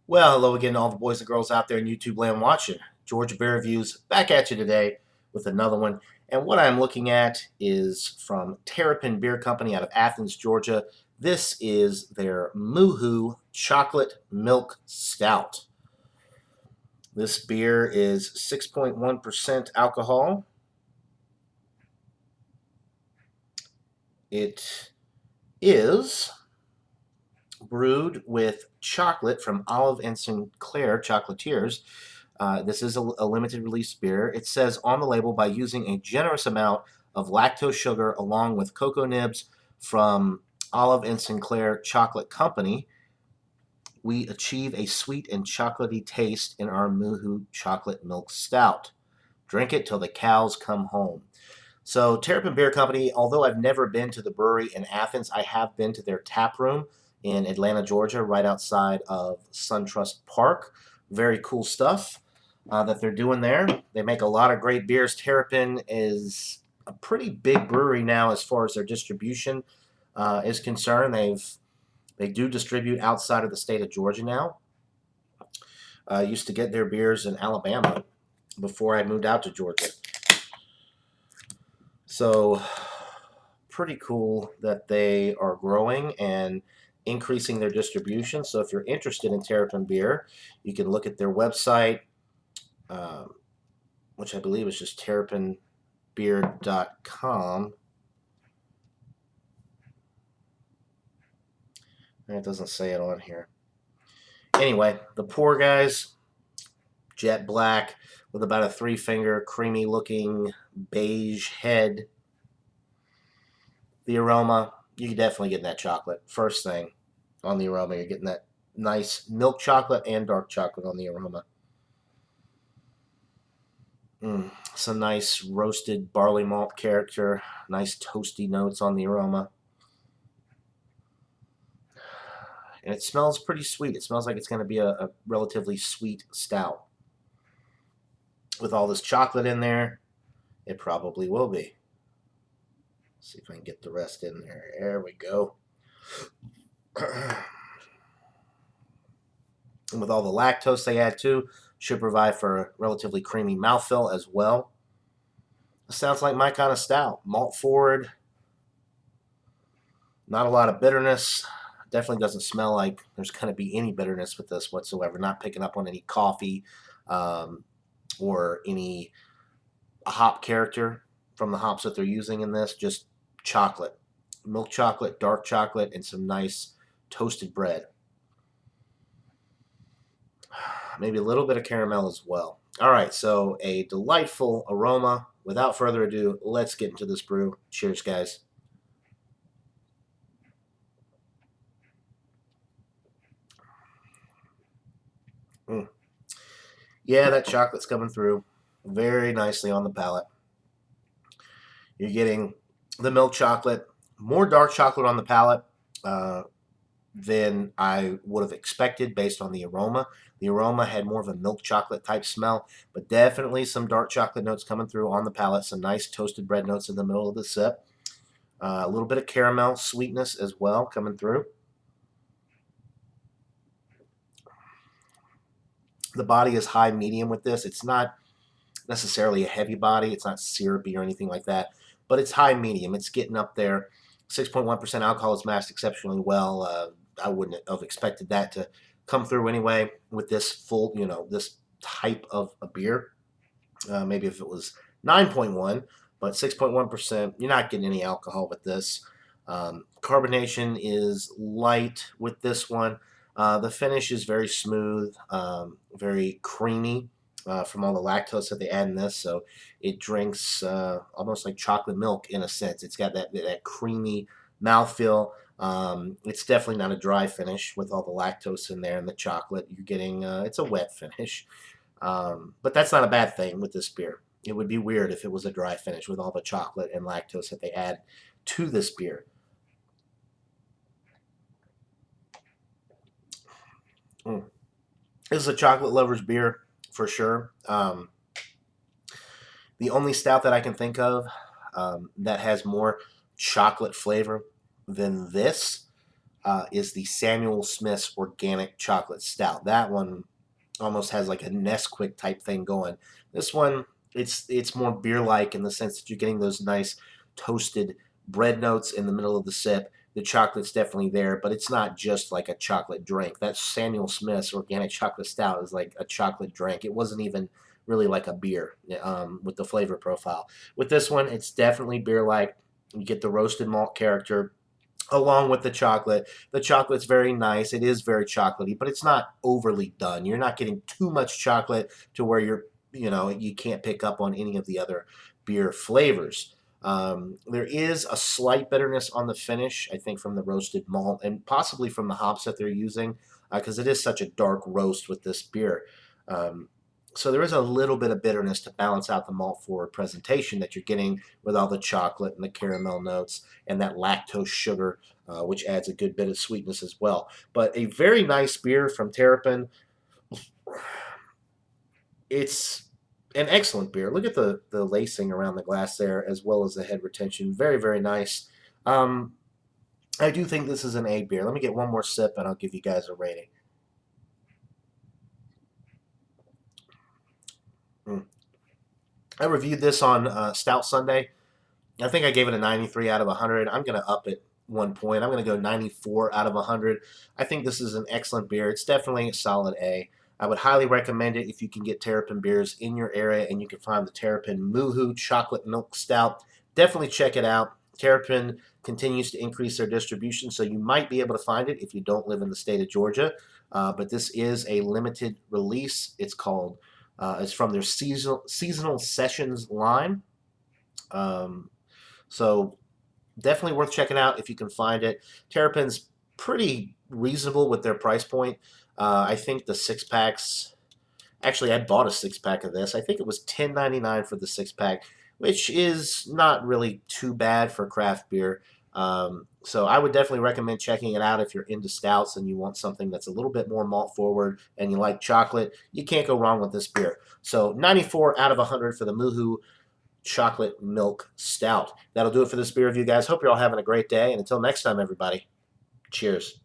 Well, hello again to all the boys and girls out there in YouTube land watching. Georgia Beer Reviews back at you today with another one. And what I'm looking at is from Terrapin Beer Company out of Athens, Georgia. This is their Moo-Hoo Chocolate Milk Stout. This beer is 6.1% alcohol. It is brewed with chocolate from Olive and Sinclair Chocolatiers. This is a limited release beer. It says on the label, by using a generous amount of lactose sugar along with cocoa nibs from Olive and Sinclair Chocolate Company, we achieve a sweet and chocolatey taste in our Moo-Hoo Chocolate Milk Stout. Drink it till the cows come home. So Terrapin Beer Company, although I've never been to the brewery in Athens, I have been to their tap room in Atlanta, Georgia, right outside of SunTrust Park. Very cool stuff that they're doing there. They make a lot of great beers. Terrapin is a pretty big brewery now as far as their distribution is concerned. They do distribute outside of the state of Georgia now. Used to get their beers in Alabama before I moved out to Georgia. So pretty cool that they are growing and increasing their distribution. So if you're interested in Terrapin beer, you can look at their website, um, which I believe is just terrapinbeer.com. It doesn't say it on here. Anyway, the pour, guys, jet black with about a 3-finger, creamy looking beige head. The aroma, you can definitely get that chocolate. First thing on the aroma, you're getting that nice milk chocolate and dark chocolate on the aroma. Some nice roasted barley malt character, nice toasty notes on the aroma. And it smells pretty sweet. It smells like it's going to be a relatively sweet stout. With all this chocolate in there, it probably will be. Let's see if I can get the rest in there. There we go. And with all the lactose they add too, should provide for a relatively creamy mouthfeel as well. It sounds like my kind of stout. Malt forward. Not a lot of bitterness. Definitely doesn't smell like there's going to be any bitterness with this whatsoever. Not picking up on any coffee or any hop character from the hops that they're using in this. Just chocolate. Milk chocolate, dark chocolate, and some nice toasted bread. Maybe a little bit of caramel as well. All right, so a delightful aroma. Without further ado, let's get into this brew. Cheers, guys. Yeah, that chocolate's coming through very nicely on the palate. You're getting the milk chocolate, more dark chocolate on the palate than I would have expected based on the aroma. The aroma had more of a milk chocolate type smell, but definitely some dark chocolate notes coming through on the palate, some nice toasted bread notes in the middle of the sip. A little bit of caramel sweetness as well coming through. The body is high medium with this. It's not necessarily a heavy body. It's not syrupy or anything like that, but it's high medium. It's getting up there. 6.1% alcohol is masked exceptionally well. I wouldn't have expected that to come through anyway with this full, this type of a beer. Maybe if it was 9.1, but 6.1%, you're not getting any alcohol with this. Carbonation is light with this one. The finish is very smooth, very creamy from all the lactose that they add in this. So it drinks almost like chocolate milk in a sense. It's got that creamy mouthfeel. It's definitely not a dry finish with all the lactose in there and the chocolate. You're getting, it's a wet finish. But that's not a bad thing with this beer. It would be weird if it was a dry finish with all the chocolate and lactose that they add to this beer. This is a chocolate lover's beer for sure. The only stout that I can think of that has more chocolate flavor than this is the Samuel Smith's Organic Chocolate Stout. That one almost has like a Nesquik type thing going. This one, it's more beer-like in the sense that you're getting those nice toasted bread notes in the middle of the sip. The chocolate's definitely there, but it's not just like a chocolate drink. That Samuel Smith's Organic Chocolate Stout is like a chocolate drink. It wasn't even really like a beer with the flavor profile. With this one, it's definitely beer-like. You get the roasted malt character along with the chocolate. The chocolate's very nice. It is very chocolatey, but it's not overly done. You're not getting too much chocolate to where you can't pick up on any of the other beer flavors. There is a slight bitterness on the finish, I think, from the roasted malt and possibly from the hops that they're using, because it is such a dark roast with this beer. Um, so there is a little bit of bitterness to balance out the malt forward presentation that you're getting with all the chocolate and the caramel notes and that lactose sugar, which adds a good bit of sweetness as well. But a very nice beer from Terrapin. It's an excellent beer. Look at the lacing around the glass there, as well as the head retention. Very, very nice. Um, I do think this is an A beer. Let me get one more sip, and I'll give you guys a rating. Mm. I reviewed this on Stout Sunday. I think I gave it a 93 out of 100. I'm going to up it 1 point. I'm going to go 94 out of 100. I think this is an excellent beer. It's definitely a solid A. I would highly recommend it if you can get Terrapin beers in your area and you can find the Terrapin Moo-Hoo Chocolate Milk Stout. Definitely check it out. Terrapin continues to increase their distribution, so you might be able to find it if you don't live in the state of Georgia. But this is a limited release. It's from their seasonal sessions line. Um, so definitely worth checking out if you can find it. Terrapin's pretty reasonable with their price point. I think the six packs. Actually, I bought a six pack of this. I think it was $10.99 for the six pack, which is not really too bad for craft beer. So I would definitely recommend checking it out if you're into stouts and you want something that's a little bit more malt forward and you like chocolate. You can't go wrong with this beer. So 94 out of 100 for the Moo-Hoo Chocolate Milk Stout. That'll do it for this beer review, guys. Hope you're all having a great day. And until next time, everybody, cheers.